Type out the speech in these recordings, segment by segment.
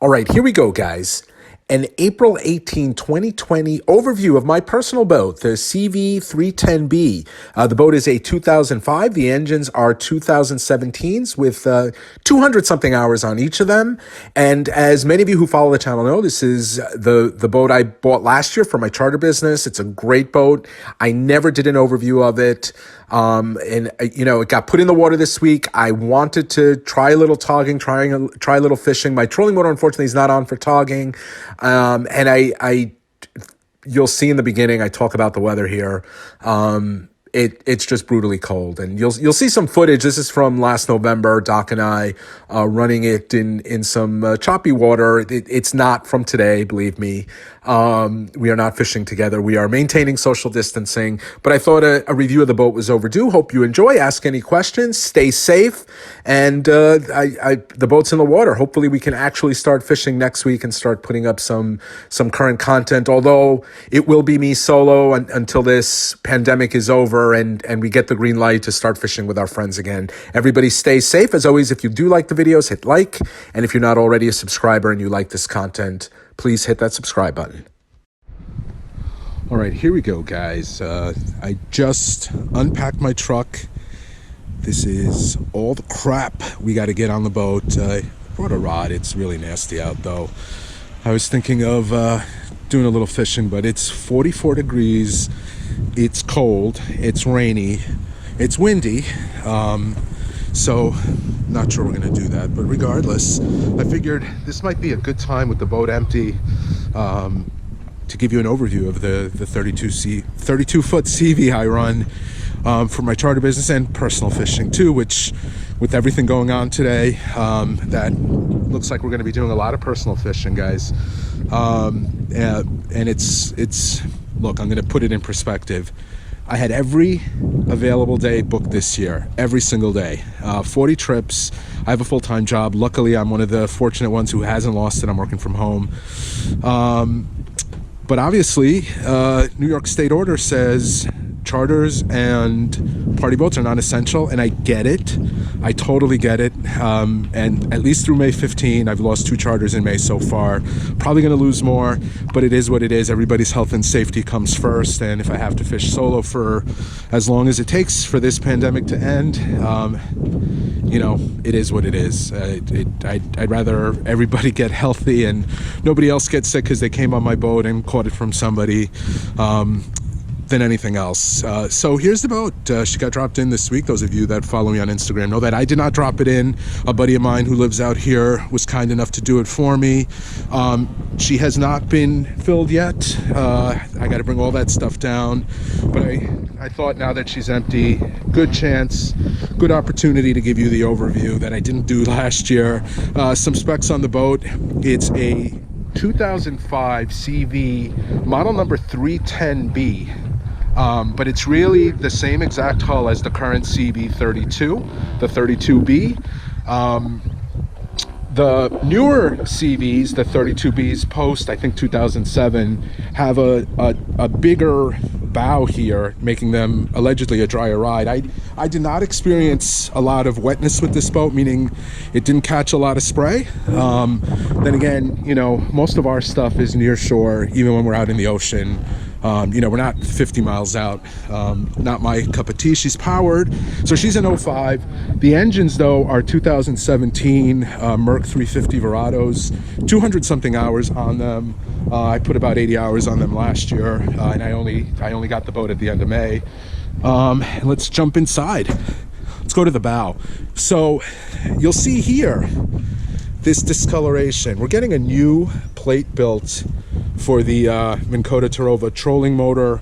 All right, here we go, guys. An April 18, 2020 overview of my personal boat, the CV310B. The boat is a 2005. The engines are 2017s with 200-something hours on each of them. And as many of you who follow the channel know, this is the boat I bought last year for my charter business. It's a great boat. I never did an overview of it. It got put in the water this week. I wanted to try a little togging, try a little fishing. My trolling motor, unfortunately, is not on for togging. You'll see in the beginning, I talk about the weather here. It's just brutally cold, and you'll see some footage. This is from last November. Doc and I running it in some choppy water. It's not from today, believe me. We are not fishing together. We are maintaining social distancing. But I thought a review of the boat was overdue. Hope you enjoy. Ask any questions. Stay safe. And the boat's in the water. Hopefully, we can actually start fishing next week and start putting up some current content. Although it will be me solo until this pandemic is over. And we get the green light to start fishing with our friends again. Everybody stay safe. As always, if you do like the videos, hit like. And if you're not already a subscriber and you like this content, please hit that subscribe button. All right, here we go, guys. I just unpacked my truck. This is all the crap we got to get on the boat. I brought a rod. It's really nasty out, though. I was thinking of doing a little fishing, but it's 44 degrees. It's cold, it's rainy, it's windy, so not sure we're going to do that. But regardless, I figured this might be a good time with the boat empty to give you an overview of the 32-foot CV I run for my charter business and personal fishing too, which with everything going on today, that looks like we're going to be doing a lot of personal fishing, guys. And it's look, I'm going to put it in perspective. I had every available day booked this year, every single day, 40 trips. I have a full-time job. Luckily, I'm one of the fortunate ones who hasn't lost it. I'm working from home. But obviously, New York State order says charters and party boats are non-essential, and I get it. I totally get it. And at least through May 15, I've lost 2 charters in May so far. Probably going to lose more, but it is what it is. Everybody's health and safety comes first, and if I have to fish solo for as long as it takes for this pandemic to end, it is what it is. I'd rather everybody get healthy and nobody else get sick because they came on my boat and caught it from somebody. Than anything else. So here's the boat. She got dropped in this week. Those of you that follow me on Instagram know that I did not drop it in. A buddy of mine who lives out here was kind enough to do it for me. She has not been filled yet. I got to bring all that stuff down. But I thought now that she's empty, good chance, good opportunity to give you the overview that I didn't do last year. Some specs on the boat. It's a 2005 CV model number 310B. But it's really the same exact hull as the current CV32, the 32B. The newer CVs, the 32Bs post, I think 2007, have a bigger bow here, making them allegedly a drier ride. I did not experience a lot of wetness with this boat, meaning it didn't catch a lot of spray. Then again, most of our stuff is near shore, even when we're out in the ocean. We're not 50 miles out. Not my cup of tea. She's powered, so she's an 05. The engines, though, are 2017 Merc 350 Verados, 200-something hours on them. I put about 80 hours on them last year, and I only got the boat at the end of May. Let's jump inside. Let's go to the bow. So you'll see here this discoloration. We're getting a new plate built for the Minn Kota Tarova trolling motor.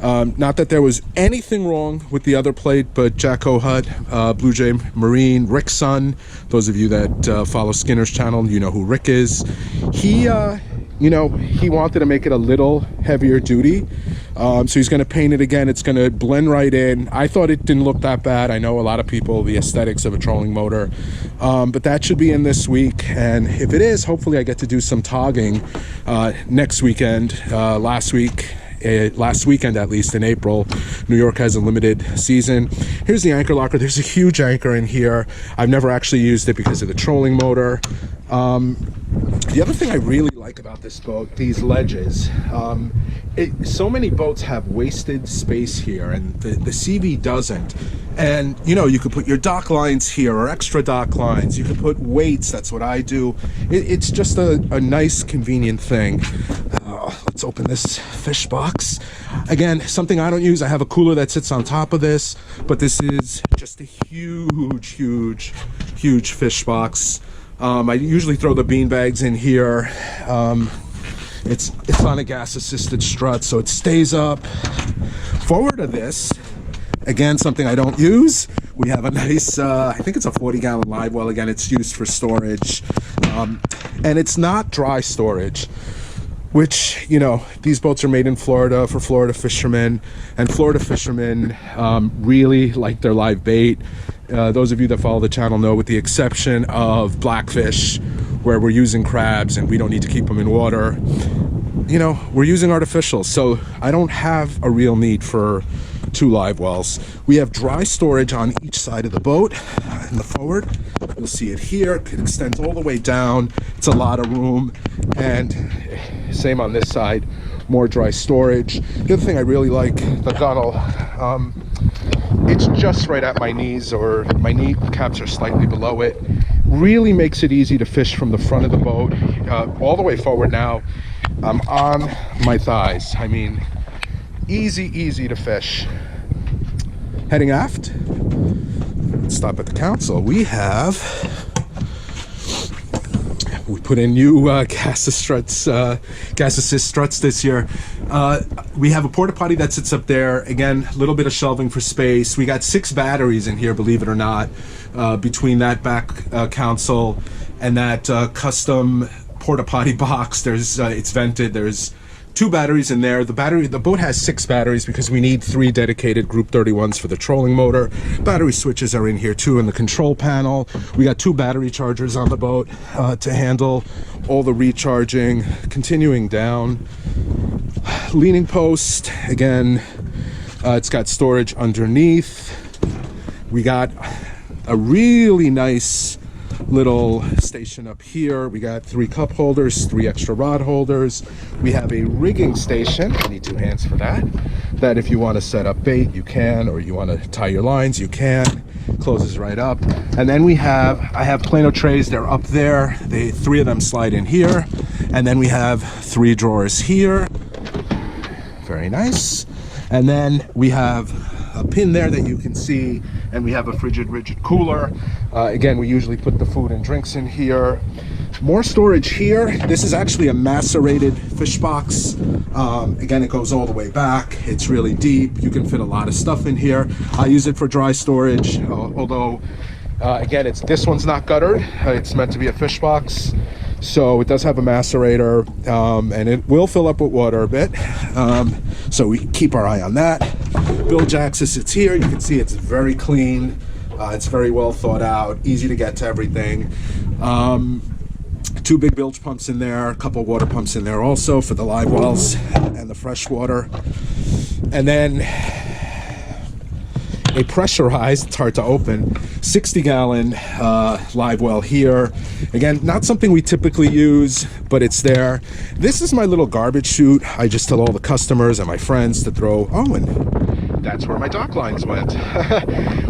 Not that there was anything wrong with the other plate, but Jack Ohut, Blue Jay Marine, Rick's son, those of you that follow Skinner's channel, you know who Rick is. He wanted to make it a little heavier duty. So he's going to paint it again. It's going to blend right in. I thought it didn't look that bad. I know a lot of people, the aesthetics of a trolling motor. But that should be in this week. And if it is, hopefully I get to do some togging next weekend. Last weekend, at least in April, New York has a limited season. Here's the anchor locker. There's a huge anchor in here. I've never actually used it because of the trolling motor. The other thing I really like about this boat, these ledges, so many boats have wasted space here, and the CV doesn't. And you know, you could put your dock lines here or extra dock lines. You could put weights. That's what I do. It's just a nice, convenient thing. Let's open this fish box. Again, something I don't use. I have a cooler that sits on top of this, but this is just a huge, huge, huge fish box. I usually throw the bean bags in here. It's on a gas-assisted strut, so it stays up. Forward of this, again, something I don't use. We have a nice, I think it's a 40-gallon live well. Again, it's used for storage, and it's not dry storage, which, you know, these boats are made in Florida for Florida fishermen, and Florida fishermen really like their live bait. Those of you that follow the channel know, with the exception of blackfish, where we're using crabs and we don't need to keep them in water, you know, we're using artificials. So I don't have a real need for 2 live wells. We have dry storage on each side of the boat. In the forward, you'll see it here. It extends all the way down. It's a lot of room. And same on this side, more dry storage. The other thing I really like, the gunnel, it's just right at my knees, or my knee caps are slightly below it. Really makes it easy to fish from the front of the boat all the way forward. Now I'm on my thighs. I mean, easy to fish. Heading aft, let's stop at the console. We put in new gas assist struts this year. We have a porta potty that sits up there. Again, a little bit of shelving for space. We got 6 batteries in here, believe it or not, between that back console and that custom porta potty box. There's it's vented. There's 2 batteries in there. The boat has 6 batteries because we need 3 dedicated Group 31s for the trolling motor. Battery switches are in here too in the control panel. We got 2 battery chargers on the boat to handle all the recharging. Continuing down, leaning post. Again, it's got storage underneath. We got a really nice little station up here. We got 3 cup holders, 3 extra rod holders. We have a rigging station. I need 2 hands for that. That if you want to set up bait, you can, or you want to tie your lines, you can. Closes right up. And then I have Plano trays. They're up there. 3 of them slide in here. And then we have 3 drawers here. Very nice. And then we have a pin there that you can see, and we have a rigid cooler. Again, we usually put the food and drinks in here. More storage here. This is actually a macerated fish box. Again, it goes all the way back. It's really deep. You can fit a lot of stuff in here. I use it for dry storage, although again, this one's not guttered. It's meant to be a fish box, so it does have a macerator, and it will fill up with water a bit, so we keep our eye on that. Bilge access sits here. You can see it's very clean. It's very well thought out, easy to get to everything. 2 big bilge pumps in there, a couple water pumps in there also for the live wells and the fresh water. And then a pressurized, it's hard to open, 60-gallon live well here. Again, not something we typically use, but it's there. This is my little garbage chute. I just tell all the customers and my friends to throw, and that's where my dock lines went.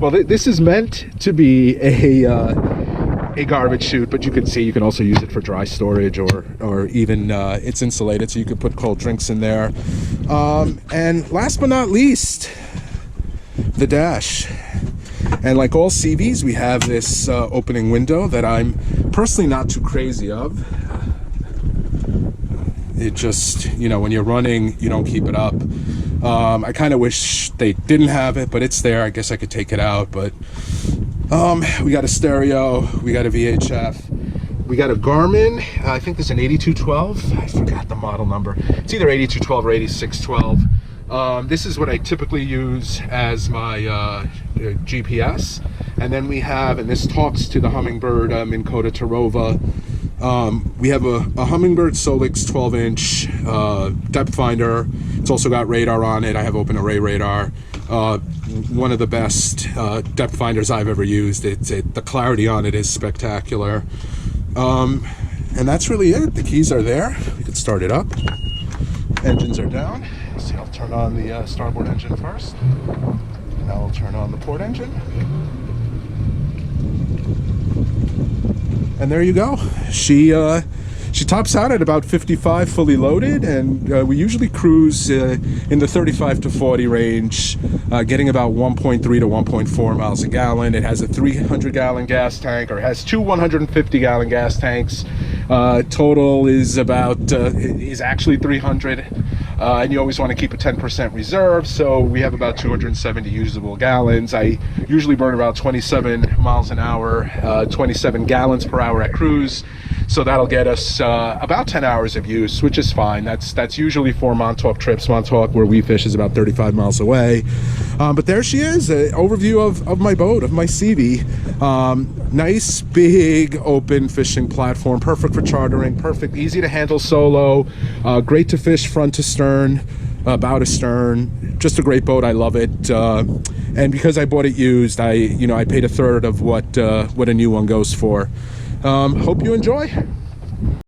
Well, this is meant to be a garbage chute, but you can see you can also use it for dry storage, or even it's insulated, so you could put cold drinks in there. And last but not least, the dash. And like all CVs, we have this opening window that I'm personally not too crazy of. It just, you know, when you're running, you don't keep it up. I kind of wish they didn't have it, but it's there. I guess I could take it out, but we got a stereo, we got a VHF, we got a Garmin. I think there's an 8212. I forgot the model number. It's either 8212 or 8612. This is what I typically use as my GPS. And then we have, and this talks to the Humminbird Minn Kota Tarova. We have a Humminbird Solix 12-inch depth finder. It's also got radar on it. I have open array radar. One of the best depth finders I've ever used. The clarity on it is spectacular. And that's really it. The keys are there. We can start it up. Engines are down. See, I'll turn on the starboard engine first. Now I'll turn on the port engine. And there you go. She tops out at about 55 fully loaded, and we usually cruise in the 35 to 40 range, getting about 1.3 to 1.4 miles a gallon. It has a 300-gallon gas tank, or has two 150-gallon gas tanks. Total is actually 300. And you always want to keep a 10% reserve, so we have about 270 usable gallons. I usually burn about 27 miles an hour, 27 gallons per hour at cruise, so that'll get us about 10 hours of use, which is fine. That's usually for Montauk trips. Montauk, where we fish, is about 35 miles away. But there she is, an overview of my boat, of my CV. Nice, big, open fishing platform, perfect for chartering, perfect, easy to handle solo, great to fish front to stern, bow to stern. Just a great boat. I love it. And because I bought it used, I paid a third of what a new one goes for. Hope you enjoy.